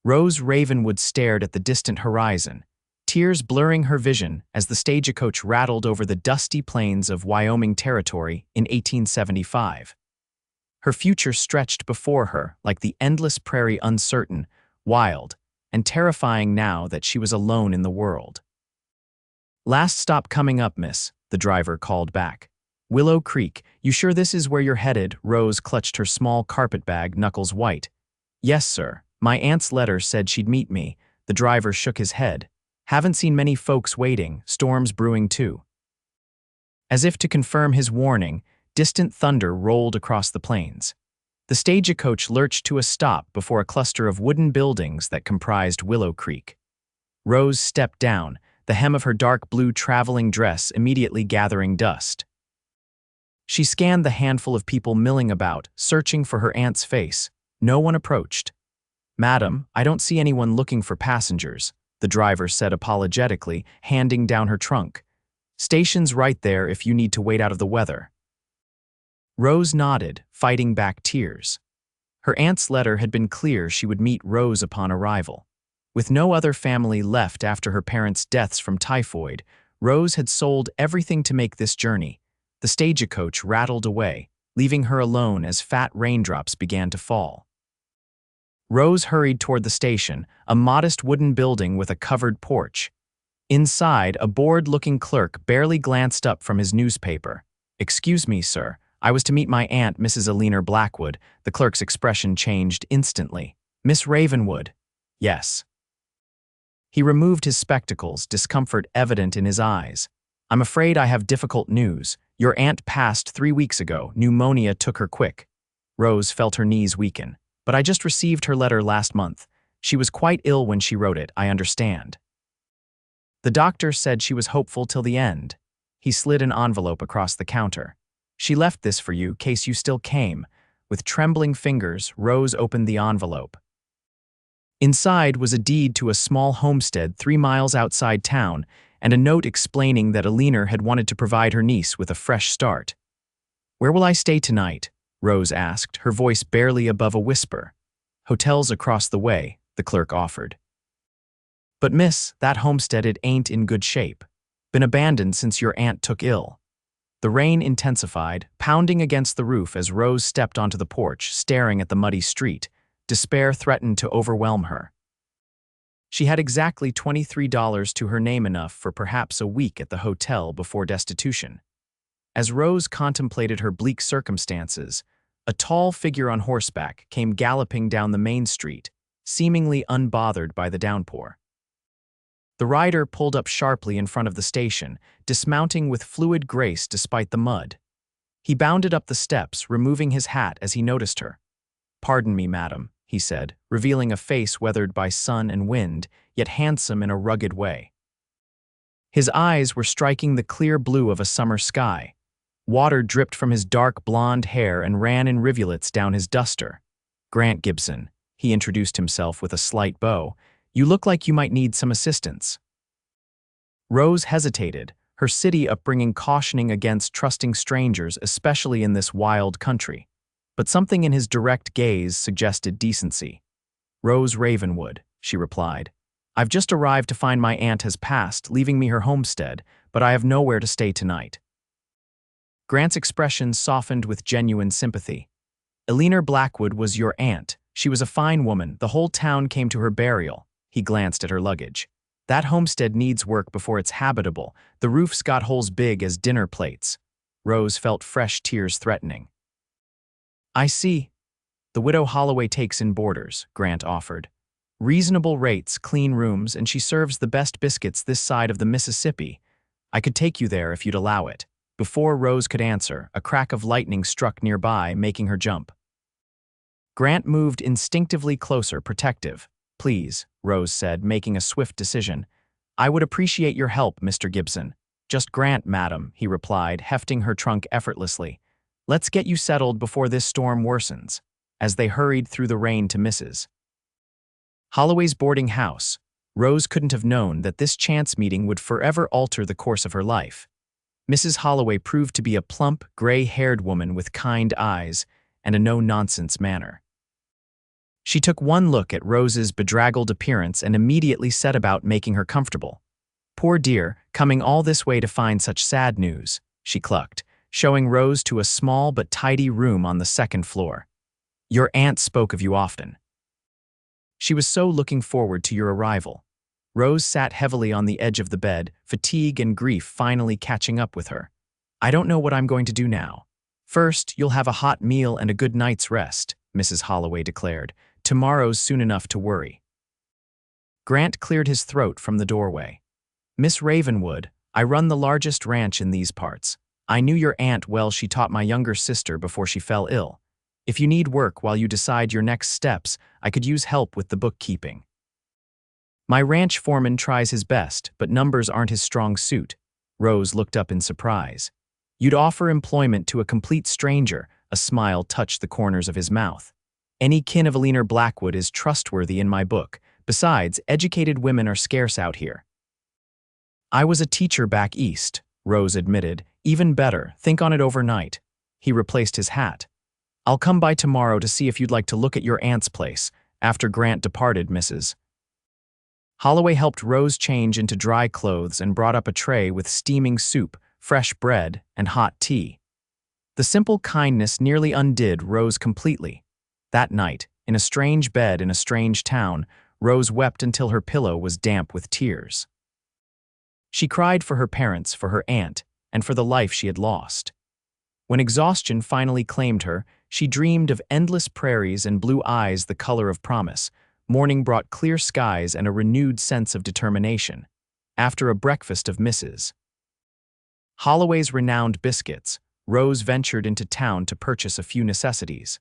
Rose Ravenwood stared at the distant horizon, tears blurring her vision as the stagecoach rattled over the dusty plains of Wyoming Territory in 1875. Her future stretched before her like the endless prairie, uncertain, wild, and terrifying now that she was alone in the world. "Last stop coming up, miss," the driver called back. "Willow Creek. You sure this is where you're headed?" Rose clutched her small carpetbag, knuckles white. "Yes, sir. My aunt's letter said she'd meet me." The driver shook his head. "Haven't seen many folks waiting, storms brewing too." As if to confirm his warning, distant thunder rolled across the plains. The stagecoach lurched to a stop before a cluster of wooden buildings that comprised Willow Creek. Rose stepped down, the hem of her dark blue traveling dress immediately gathering dust. She scanned the handful of people milling about, searching for her aunt's face. No one approached. "Madam, I don't see anyone looking for passengers," the driver said apologetically, handing down her trunk. "Station's right there if you need to wait out of the weather." Rose nodded, fighting back tears. Her aunt's letter had been clear she would meet Rose upon arrival. With no other family left after her parents' deaths from typhoid, Rose had sold everything to make this journey. The stagecoach rattled away, leaving her alone as fat raindrops began to fall. Rose hurried toward the station, a modest wooden building with a covered porch. Inside, a bored-looking clerk barely glanced up from his newspaper. "Excuse me, sir. I was to meet my aunt, Mrs. Eleanor Blackwood." The clerk's expression changed instantly. "Miss Ravenwood?" "Yes." He removed his spectacles, discomfort evident in his eyes. "I'm afraid I have difficult news. Your aunt passed 3 weeks ago. Pneumonia took her quick." Rose felt her knees weaken. "But I just received her letter last month. She was quite ill when she wrote it, I understand." "The doctor said she was hopeful till the end." He slid an envelope across the counter. "She left this for you, case you still came." With trembling fingers, Rose opened the envelope. Inside was a deed to a small homestead 3 miles outside town, and a note explaining that Eleanor had wanted to provide her niece with a fresh start. "Where will I stay tonight?" Rose asked, her voice barely above a whisper. "Hotels across the way," the clerk offered. "But miss, that homestead it ain't in good shape. Been abandoned since your aunt took ill." The rain intensified, pounding against the roof as Rose stepped onto the porch, staring at the muddy street. Despair threatened to overwhelm her. She had exactly $23 to her name, enough for perhaps a week at the hotel before destitution. As Rose contemplated her bleak circumstances, a tall figure on horseback came galloping down the main street, seemingly unbothered by the downpour. The rider pulled up sharply in front of the station, dismounting with fluid grace despite the mud. He bounded up the steps, removing his hat as he noticed her. "Pardon me, madam," he said, revealing a face weathered by sun and wind, yet handsome in a rugged way. His eyes were striking the clear blue of a summer sky. Water dripped from his dark blonde hair and ran in rivulets down his duster. "Grant Gibson," he introduced himself with a slight bow. "You look like you might need some assistance." Rose hesitated, her city upbringing cautioning against trusting strangers, especially in this wild country. But something in his direct gaze suggested decency. "Rose Ravenwood," she replied. "I've just arrived to find my aunt has passed, leaving me her homestead, but I have nowhere to stay tonight." Grant's expression softened with genuine sympathy. "Eleanor Blackwood was your aunt. She was a fine woman. The whole town came to her burial." He glanced at her luggage. "That homestead needs work before it's habitable. The roof's got holes big as dinner plates." Rose felt fresh tears threatening. "I see. The widow Holloway takes in boarders," Grant offered. "Reasonable rates, clean rooms, and she serves the best biscuits this side of the Mississippi. I could take you there if you'd allow it." Before Rose could answer, a crack of lightning struck nearby, making her jump. Grant moved instinctively closer, protective. "Please," Rose said, making a swift decision. "I would appreciate your help, Mr. Gibson." "Just Grant, madam," he replied, hefting her trunk effortlessly. "Let's get you settled before this storm worsens." As they hurried through the rain to Mrs. Holloway's boarding house, Rose couldn't have known that this chance meeting would forever alter the course of her life. Mrs. Holloway proved to be a plump, gray-haired woman with kind eyes and a no-nonsense manner. She took one look at Rose's bedraggled appearance and immediately set about making her comfortable. "Poor dear, coming all this way to find such sad news," she clucked, showing Rose to a small but tidy room on the second floor. "Your aunt spoke of you often. She was so looking forward to your arrival." Rose sat heavily on the edge of the bed, fatigue and grief finally catching up with her. "I don't know what I'm going to do now." "First, you'll have a hot meal and a good night's rest," Mrs. Holloway declared. "Tomorrow's soon enough to worry." Grant cleared his throat from the doorway. "Miss Ravenwood, I run the largest ranch in these parts. I knew your aunt well. She taught my younger sister before she fell ill. If you need work while you decide your next steps, I could use help with the bookkeeping." "My ranch foreman tries his best, but numbers aren't his strong suit." Rose looked up in surprise. "You'd offer employment to a complete stranger," a smile touched the corners of his mouth. "Any kin of Eleanor Blackwood is trustworthy in my book. Besides, educated women are scarce out here." "I was a teacher back east," Rose admitted. "Even better, think on it overnight." He replaced his hat. "I'll come by tomorrow to see if you'd like to look at your aunt's place." After Grant departed, Mrs. Holloway helped Rose change into dry clothes and brought up a tray with steaming soup, fresh bread, and hot tea. The simple kindness nearly undid Rose completely. That night, in a strange bed in a strange town, Rose wept until her pillow was damp with tears. She cried for her parents, for her aunt, and for the life she had lost. When exhaustion finally claimed her, she dreamed of endless prairies and blue eyes the color of promise. Morning brought clear skies and a renewed sense of determination. After a breakfast of Mrs. Holloway's renowned biscuits, Rose ventured into town to purchase a few necessities.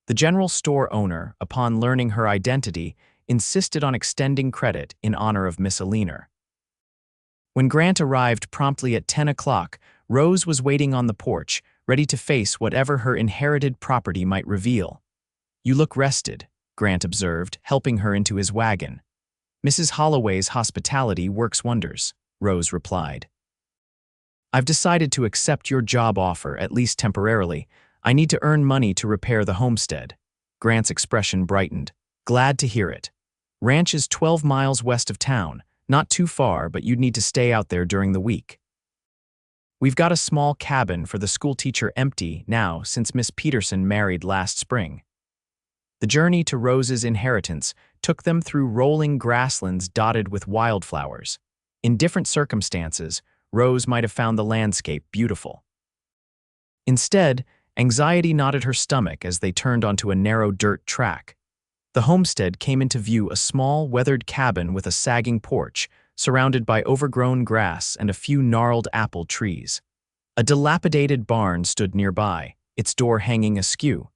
The general store owner, upon learning her identity, insisted on extending credit in honor of Miss Eleanor. When Grant arrived promptly at 10 o'clock, Rose was waiting on the porch, ready to face whatever her inherited property might reveal. "You look rested," Grant observed, helping her into his wagon. "Mrs. Holloway's hospitality works wonders," Rose replied. "I've decided to accept your job offer, at least temporarily. I need to earn money to repair the homestead." Grant's expression brightened. "Glad to hear it. Ranch is 12 miles west of town. Not too far, but you'd need to stay out there during the week. We've got a small cabin for the schoolteacher empty now since Miss Peterson married last spring." The journey to Rose's inheritance took them through rolling grasslands dotted with wildflowers. In different circumstances, Rose might have found the landscape beautiful. Instead, anxiety knotted her stomach as they turned onto a narrow dirt track. The homestead came into view, a small, weathered cabin with a sagging porch, surrounded by overgrown grass and a few gnarled apple trees. A dilapidated barn stood nearby, its door hanging askew.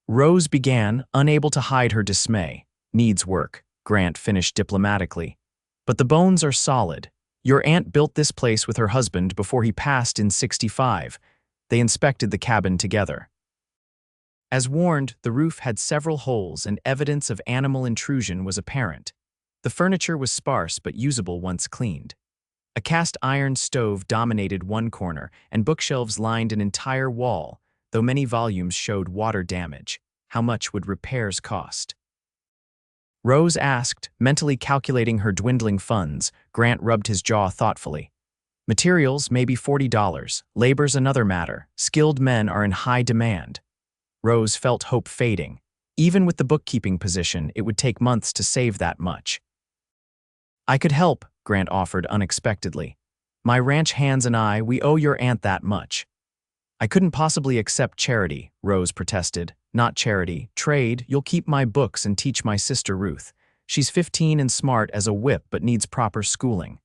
Rose began, unable to hide her dismay. "Needs work," Grant finished diplomatically. "But the bones are solid. Your aunt built this place with her husband before he passed in '65. They inspected the cabin together. As warned, the roof had several holes and evidence of animal intrusion was apparent. The furniture was sparse but usable once cleaned. A cast iron stove dominated one corner, and bookshelves lined an entire wall, though many volumes showed water damage. How much would repairs cost? Rose asked, mentally calculating her dwindling funds. Grant rubbed his jaw thoughtfully. "Materials, maybe $40. Labor's another matter. Skilled men are in high demand." Rose felt hope fading. Even with the bookkeeping position, it would take months to save that much. "I could help," Grant offered unexpectedly. "My ranch hands and I, we owe your aunt that much." "I couldn't possibly accept charity," Rose protested. "Not charity, trade. You'll keep my books and teach my sister Ruth. She's 15 and smart as a whip but needs proper schooling."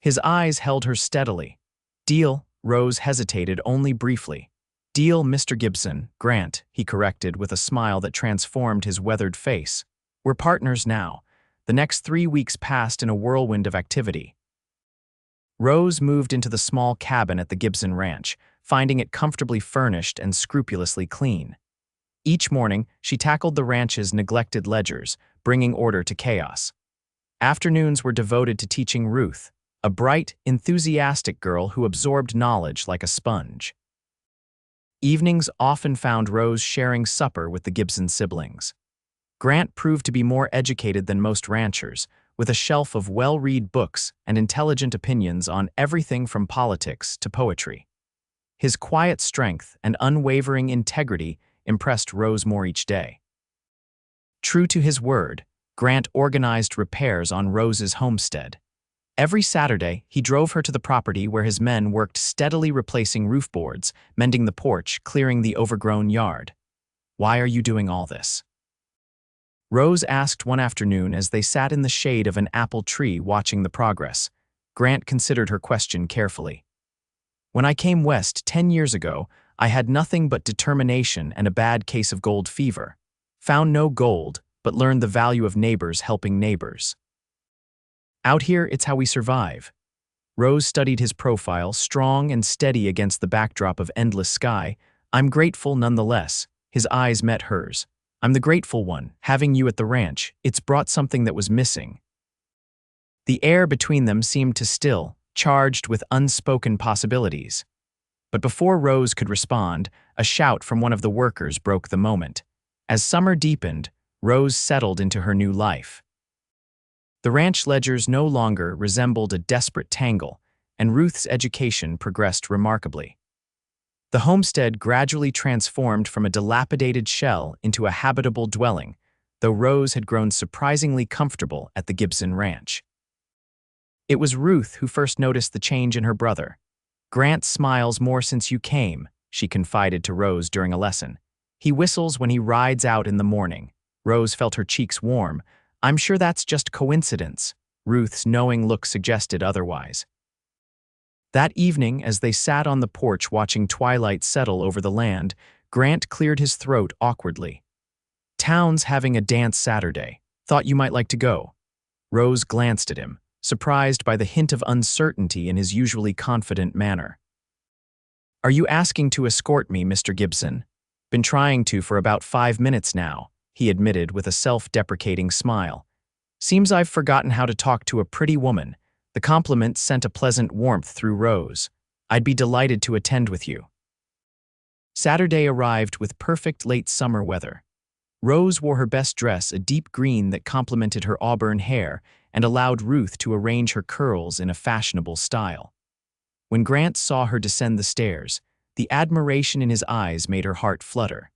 His eyes held her steadily. "Deal," Rose hesitated only briefly. "Deal, Mr. Gibson, Grant," he corrected with a smile that transformed his weathered face. "We're partners now." The next 3 weeks passed in a whirlwind of activity. Rose moved into the small cabin at the Gibson ranch, finding it comfortably furnished and scrupulously clean. Each morning, she tackled the ranch's neglected ledgers, bringing order to chaos. Afternoons were devoted to teaching Ruth, a bright, enthusiastic girl who absorbed knowledge like a sponge. Evenings often found Rose sharing supper with the Gibson siblings. Grant proved to be more educated than most ranchers, with a shelf of well-read books and intelligent opinions on everything from politics to poetry. His quiet strength and unwavering integrity impressed Rose more each day. True to his word, Grant organized repairs on Rose's homestead. Every Saturday, he drove her to the property where his men worked steadily replacing roof boards, mending the porch, clearing the overgrown yard. "Why are you doing all this?" Rose asked one afternoon as they sat in the shade of an apple tree watching the progress. Grant considered her question carefully. "When I came west 10 years ago, I had nothing but determination and a bad case of gold fever. Found no gold, but learned the value of neighbors helping neighbors. Out here, it's how we survive." Rose studied his profile, strong and steady against the backdrop of endless sky. "I'm grateful nonetheless." His eyes met hers. "I'm the grateful one. Having you at the ranch, it's brought something that was missing." The air between them seemed to still, charged with unspoken possibilities. But before Rose could respond, a shout from one of the workers broke the moment. As summer deepened, Rose settled into her new life. The ranch ledgers no longer resembled a desperate tangle, and Ruth's education progressed remarkably. The homestead gradually transformed from a dilapidated shell into a habitable dwelling, though Rose had grown surprisingly comfortable at the Gibson ranch. It was Ruth who first noticed the change in her brother. "Grant smiles more since you came," she confided to Rose during a lesson. "He whistles when he rides out in the morning." Rose felt her cheeks warm. "I'm sure that's just coincidence." Ruth's knowing look suggested otherwise. That evening, as they sat on the porch watching twilight settle over the land, Grant cleared his throat awkwardly. "Town's having a dance Saturday. Thought you might like to go." Rose glanced at him, surprised by the hint of uncertainty in his usually confident manner. "Are you asking to escort me, Mr. Gibson?" "Been trying to for about 5 minutes now," he admitted with a self-deprecating smile. "Seems I've forgotten how to talk to a pretty woman." The compliment sent a pleasant warmth through Rose. "I'd be delighted to attend with you." Saturday arrived with perfect late summer weather. Rose wore her best dress, a deep green that complemented her auburn hair and allowed Ruth to arrange her curls in a fashionable style. When Grant saw her descend the stairs, the admiration in his eyes made her heart flutter.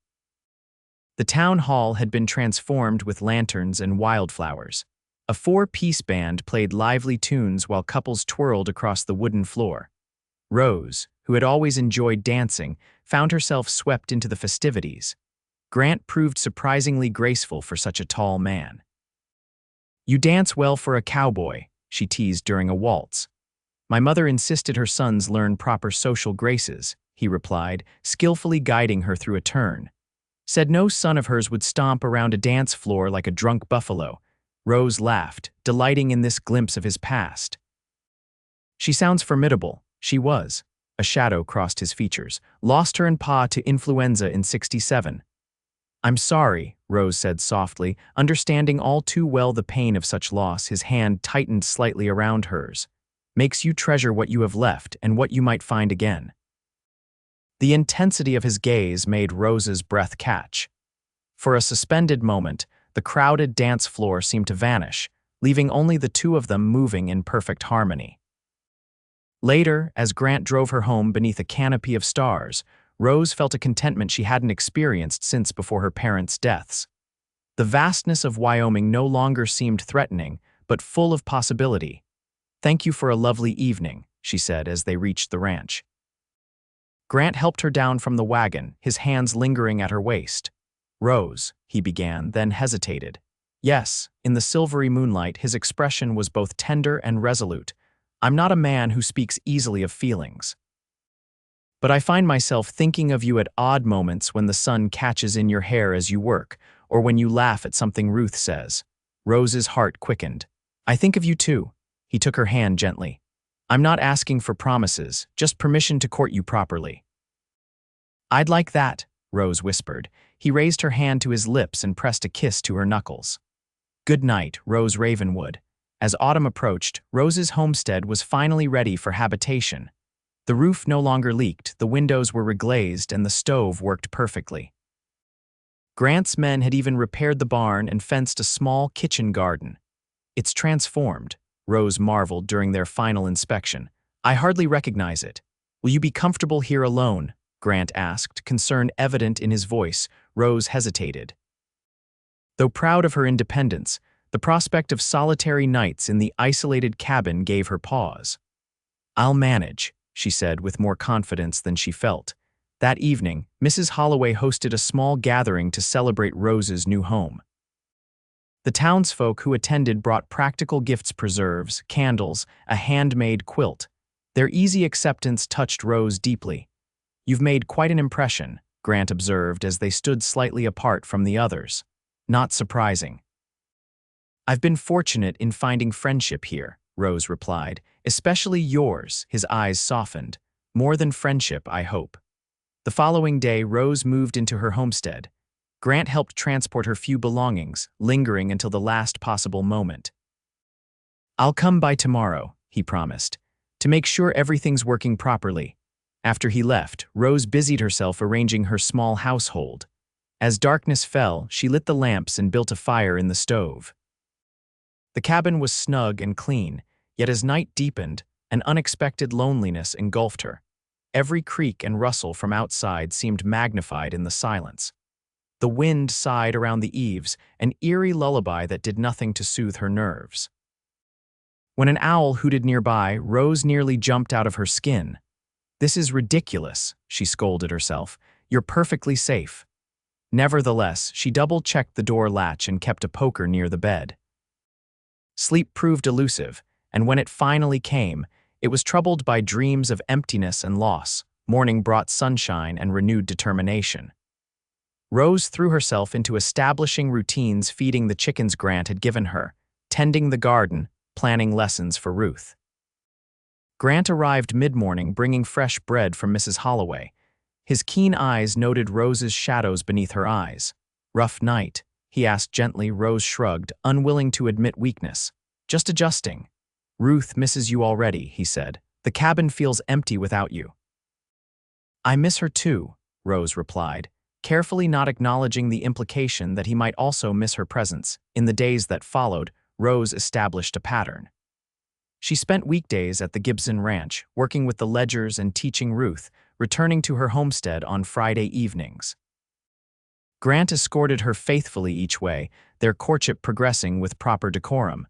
The town hall had been transformed with lanterns and wildflowers. A 4-piece band played lively tunes while couples twirled across the wooden floor. Rose, who had always enjoyed dancing, found herself swept into the festivities. Grant proved surprisingly graceful for such a tall man. "You dance well for a cowboy," she teased during a waltz. "My mother insisted her sons learn proper social graces," he replied, skillfully guiding her through a turn. "Said no son of hers would stomp around a dance floor like a drunk buffalo." Rose laughed, delighting in this glimpse of his past. "She sounds formidable." She was. A shadow crossed his features. "Lost her and Pa to influenza in '67. "I'm sorry," Rose said softly, understanding all too well the pain of such loss. His hand tightened slightly around hers. "Makes you treasure what you have left and what you might find again." The intensity of his gaze made Rose's breath catch. For a suspended moment, the crowded dance floor seemed to vanish, leaving only the two of them moving in perfect harmony. Later, as Grant drove her home beneath a canopy of stars, Rose felt a contentment she hadn't experienced since before her parents' deaths. The vastness of Wyoming no longer seemed threatening, but full of possibility. "Thank you for a lovely evening," she said as they reached the ranch. Grant helped her down from the wagon, his hands lingering at her waist. "Rose," he began, then hesitated. Yes, in the silvery moonlight, his expression was both tender and resolute. "I'm not a man who speaks easily of feelings. But I find myself thinking of you at odd moments when the sun catches in your hair as you work, or when you laugh at something Ruth says." Rose's heart quickened. "I think of you too." He took her hand gently. "I'm not asking for promises, just permission to court you properly." "I'd like that," Rose whispered. He raised her hand to his lips and pressed a kiss to her knuckles. "Good night, Rose Ravenwood." As autumn approached, Rose's homestead was finally ready for habitation. The roof no longer leaked, the windows were reglazed, and the stove worked perfectly. Grant's men had even repaired the barn and fenced a small kitchen garden. "It's transformed," Rose marveled during their final inspection. "I hardly recognize it." "Will you be comfortable here alone?" Grant asked, concern evident in his voice. Rose hesitated. Though proud of her independence, the prospect of solitary nights in the isolated cabin gave her pause. "I'll manage," she said with more confidence than she felt. That evening, Mrs. Holloway hosted a small gathering to celebrate Rose's new home. The townsfolk who attended brought practical gifts: preserves, candles, a handmade quilt. Their easy acceptance touched Rose deeply. "You've made quite an impression," Grant observed as they stood slightly apart from the others. "Not surprising." "I've been fortunate in finding friendship here," Rose replied. "Especially yours." His eyes softened. "More than friendship, I hope." The following day, Rose moved into her homestead. Grant helped transport her few belongings, lingering until the last possible moment. "I'll come by tomorrow," he promised, "to make sure everything's working properly." After he left, Rose busied herself arranging her small household. As darkness fell, she lit the lamps and built a fire in the stove. The cabin was snug and clean, yet as night deepened, an unexpected loneliness engulfed her. Every creak and rustle from outside seemed magnified in the silence. The wind sighed around the eaves, an eerie lullaby that did nothing to soothe her nerves. When an owl hooted nearby, Rose nearly jumped out of her skin. "This is ridiculous," she scolded herself. "You're perfectly safe." Nevertheless, she double-checked the door latch and kept a poker near the bed. Sleep proved elusive, and when it finally came, it was troubled by dreams of emptiness and loss. Morning brought sunshine and renewed determination. Rose threw herself into establishing routines, feeding the chickens Grant had given her, tending the garden, planning lessons for Ruth. Grant arrived mid-morning bringing fresh bread from Mrs. Holloway. His keen eyes noted Rose's shadows beneath her eyes. "Rough night?" he asked gently. Rose shrugged, unwilling to admit weakness. "Just adjusting." "Ruth misses you already," he said. "The cabin feels empty without you." "I miss her too," Rose replied, carefully not acknowledging the implication that he might also miss her presence. In the days that followed, Rose established a pattern. She spent weekdays at the Gibson ranch, working with the ledgers and teaching Ruth, returning to her homestead on Friday evenings. Grant escorted her faithfully each way, their courtship progressing with proper decorum.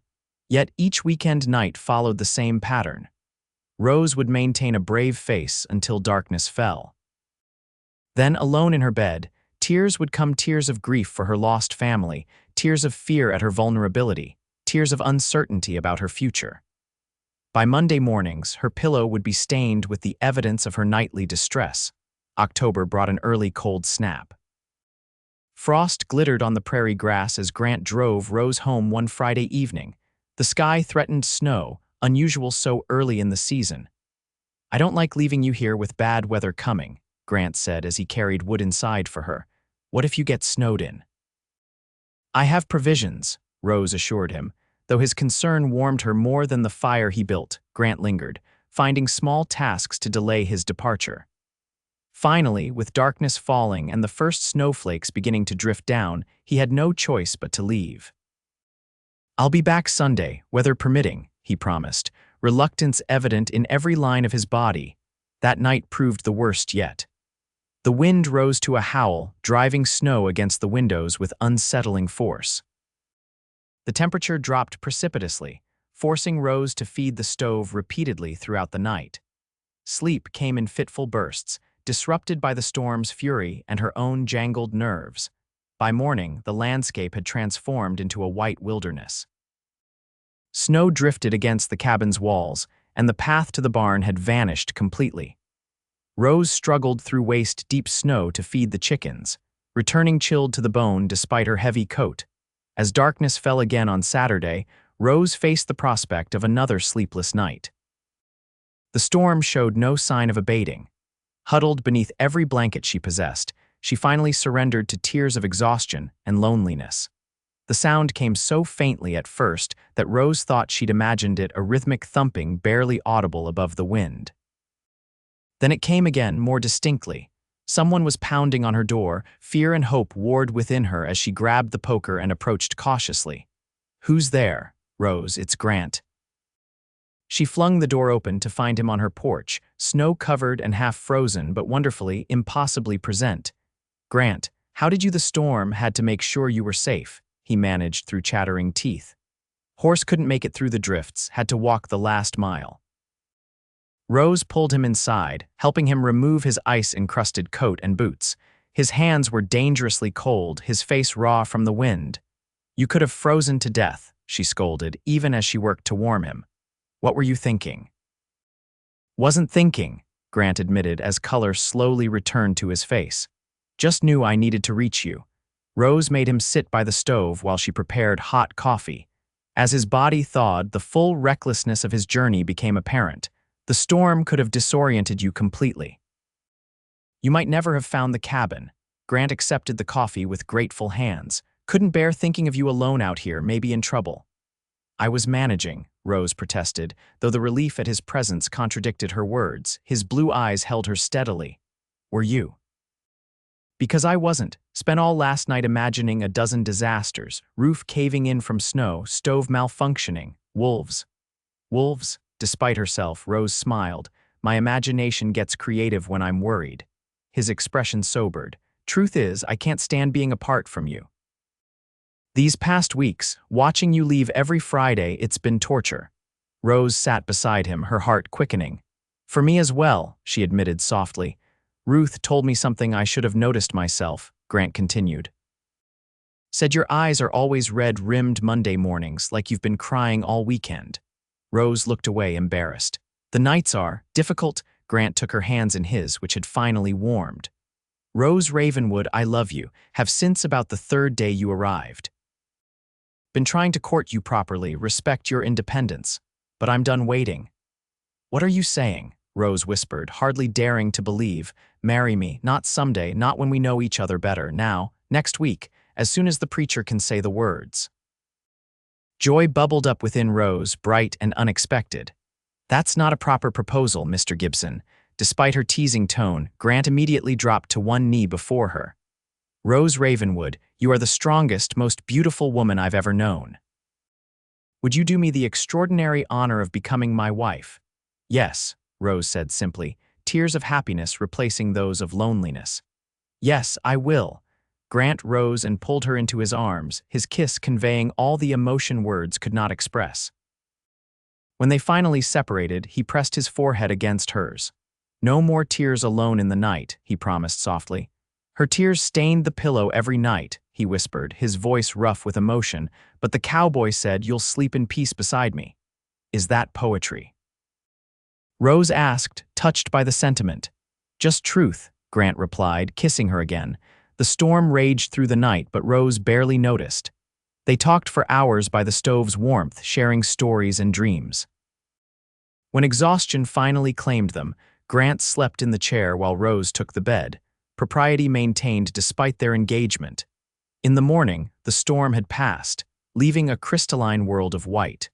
Yet each weekend night followed the same pattern. Rose would maintain a brave face until darkness fell. Then, alone in her bed, tears would come, tears of grief for her lost family, tears of fear at her vulnerability, tears of uncertainty about her future. By Monday mornings, her pillow would be stained with the evidence of her nightly distress. October brought an early cold snap. Frost glittered on the prairie grass as Grant drove Rose home one Friday evening. The sky threatened snow, unusual so early in the season. "I don't like leaving you here with bad weather coming," Grant said as he carried wood inside for her. "What if you get snowed in?" "I have provisions," Rose assured him. Though his concern warmed her more than the fire he built, Grant lingered, finding small tasks to delay his departure. Finally, with darkness falling and the first snowflakes beginning to drift down, he had no choice but to leave. "I'll be back Sunday, weather permitting," he promised, reluctance evident in every line of his body. That night proved the worst yet. The wind rose to a howl, driving snow against the windows with unsettling force. The temperature dropped precipitously, forcing Rose to feed the stove repeatedly throughout the night. Sleep came in fitful bursts, disrupted by the storm's fury and her own jangled nerves. By morning, the landscape had transformed into a white wilderness. Snow drifted against the cabin's walls, and the path to the barn had vanished completely. Rose struggled through waist-deep snow to feed the chickens, returning chilled to the bone despite her heavy coat. As darkness fell again on Saturday, Rose faced the prospect of another sleepless night. The storm showed no sign of abating. Huddled beneath every blanket she possessed, she finally surrendered to tears of exhaustion and loneliness. The sound came so faintly at first that Rose thought she'd imagined it a rhythmic thumping barely audible above the wind. Then it came again, more distinctly. Someone was pounding on her door, fear and hope warred within her as she grabbed the poker and approached cautiously. "Who's there?" "Rose, it's Grant." She flung the door open to find him on her porch, snow-covered and half-frozen but wonderfully, impossibly present. "Grant, how did you? The storm had to make sure you were safe," he managed through chattering teeth. "Horse couldn't make it through the drifts, had to walk the last mile." Rose pulled him inside, helping him remove his ice-encrusted coat and boots. His hands were dangerously cold, his face raw from the wind. "You could have frozen to death," she scolded, even as she worked to warm him. "What were you thinking?" "Wasn't thinking," Grant admitted as color slowly returned to his face. "Just knew I needed to reach you." Rose made him sit by the stove while she prepared hot coffee. As his body thawed, the full recklessness of his journey became apparent. The storm could have disoriented you completely. "You might never have found the cabin." Grant accepted the coffee with grateful hands. "Couldn't bear thinking of you alone out here, maybe in trouble." "I was managing," Rose protested, though the relief at his presence contradicted her words. His blue eyes held her steadily. "Were you?" "Because I wasn't. Spent all last night imagining a dozen disasters. Roof caving in from snow, stove malfunctioning, wolves." "Wolves?" Despite herself, Rose smiled. "My imagination gets creative when I'm worried." His expression sobered. "Truth is, I can't stand being apart from you. These past weeks, watching you leave every Friday, it's been torture." Rose sat beside him, her heart quickening. "For me as well," she admitted softly. "Ruth told me something I should have noticed myself," Grant continued. "Said your eyes are always red-rimmed Monday mornings, like you've been crying all weekend." Rose looked away, embarrassed. "The nights are difficult." Grant took her hands in his, which had finally warmed. "Rose Ravenwood, I love you. Have since about the third day you arrived. Been trying to court you properly, respect your independence. But I'm done waiting." "What are you saying?" Rose whispered, hardly daring to believe. "Marry me, not someday, not when we know each other better, now, next week, as soon as the preacher can say the words." Joy bubbled up within Rose, bright and unexpected. "That's not a proper proposal, Mr. Gibson." Despite her teasing tone, Grant immediately dropped to one knee before her. "Rose Ravenwood, you are the strongest, most beautiful woman I've ever known. Would you do me the extraordinary honor of becoming my wife?" "Yes," Rose said simply, tears of happiness replacing those of loneliness. "Yes, I will." Grant rose and pulled her into his arms, his kiss conveying all the emotion words could not express. When they finally separated, he pressed his forehead against hers. "No more tears alone in the night," he promised softly. "Her tears stained the pillow every night," he whispered, his voice rough with emotion, "but the cowboy said you'll sleep in peace beside me. Is that poetry?" Rose asked, touched by the sentiment. "Just truth," Grant replied, kissing her again. The storm raged through the night, but Rose barely noticed. They talked for hours by the stove's warmth, sharing stories and dreams. When exhaustion finally claimed them, Grant slept in the chair while Rose took the bed, propriety maintained despite their engagement. In the morning, the storm had passed, leaving a crystalline world of white.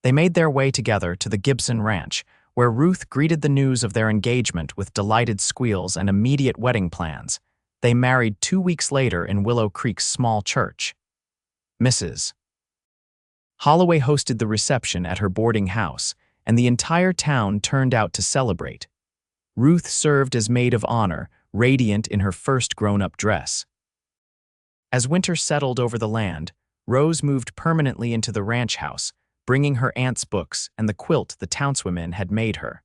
They made their way together to the Gibson Ranch, where Ruth greeted the news of their engagement with delighted squeals and immediate wedding plans. They married 2 weeks later in Willow Creek's small church. Mrs. Holloway hosted the reception at her boarding house, and the entire town turned out to celebrate. Ruth served as maid of honor, radiant in her first grown-up dress. As winter settled over the land, Rose moved permanently into the ranch house, bringing her aunt's books and the quilt the townswomen had made her.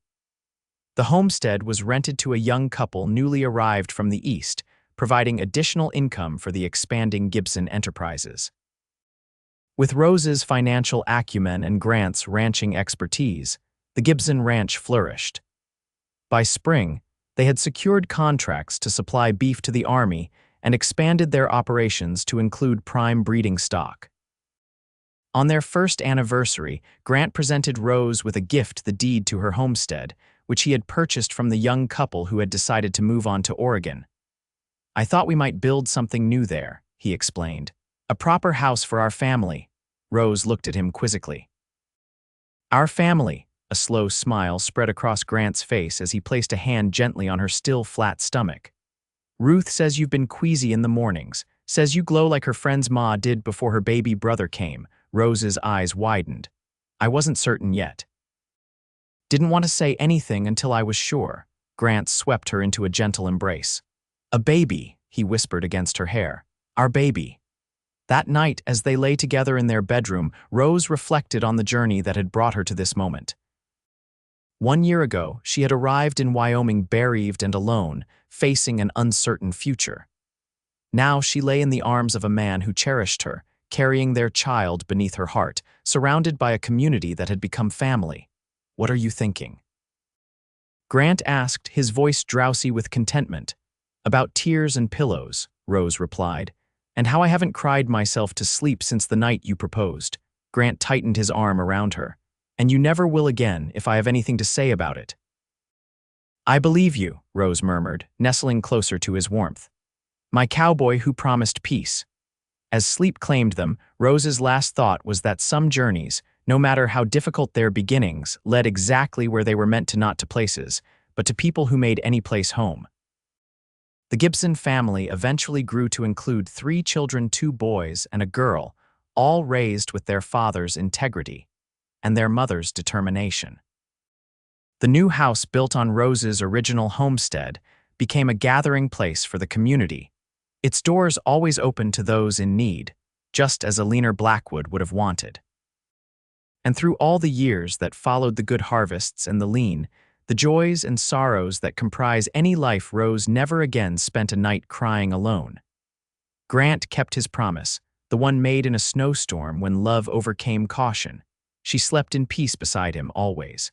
The homestead was rented to a young couple newly arrived from the east, providing additional income for the expanding Gibson enterprises. With Rose's financial acumen and Grant's ranching expertise, the Gibson Ranch flourished. By spring, they had secured contracts to supply beef to the Army and expanded their operations to include prime breeding stock. On their first anniversary, Grant presented Rose with a gift, the deed to her homestead, which he had purchased from the young couple who had decided to move on to Oregon. "I thought we might build something new there," he explained. "A proper house for our family." Rose looked at him quizzically. "Our family," A slow smile spread across Grant's face as he placed a hand gently on her still flat stomach. Ruth says you've been queasy in the mornings, says you glow like her friend's ma did before her baby brother came. Rose's eyes widened. I wasn't certain yet. Didn't want to say anything until I was sure. Grant swept her into a gentle embrace. A baby, he whispered against her hair. Our baby. That night, as they lay together in their bedroom, Rose reflected on the journey that had brought her to this moment. 1 year ago, she had arrived in Wyoming bereaved and alone, facing an uncertain future. Now she lay in the arms of a man who cherished her, carrying their child beneath her heart, surrounded by a community that had become family. What are you thinking? Grant asked, his voice drowsy with contentment. About tears and pillows, Rose replied, and how I haven't cried myself to sleep since the night you proposed. Grant tightened his arm around her. And you never will again if I have anything to say about it. I believe you, Rose murmured, nestling closer to his warmth. My cowboy who promised peace. As sleep claimed them, Rose's last thought was that some journeys, no matter how difficult their beginnings, led exactly where they were meant to places, but to people who made any place home. The Gibson family eventually grew to include 3 children, 2 boys and a girl, all raised with their father's integrity and their mother's determination. The new house built on Rose's original homestead became a gathering place for the community, its doors always open to those in need, just as a leaner Blackwood would have wanted. And through all the years that followed the good harvests and the lean, the joys and sorrows that comprise any life, Rose never again spent a night crying alone. Grant kept his promise, the one made in a snowstorm when love overcame caution. She slept in peace beside him always.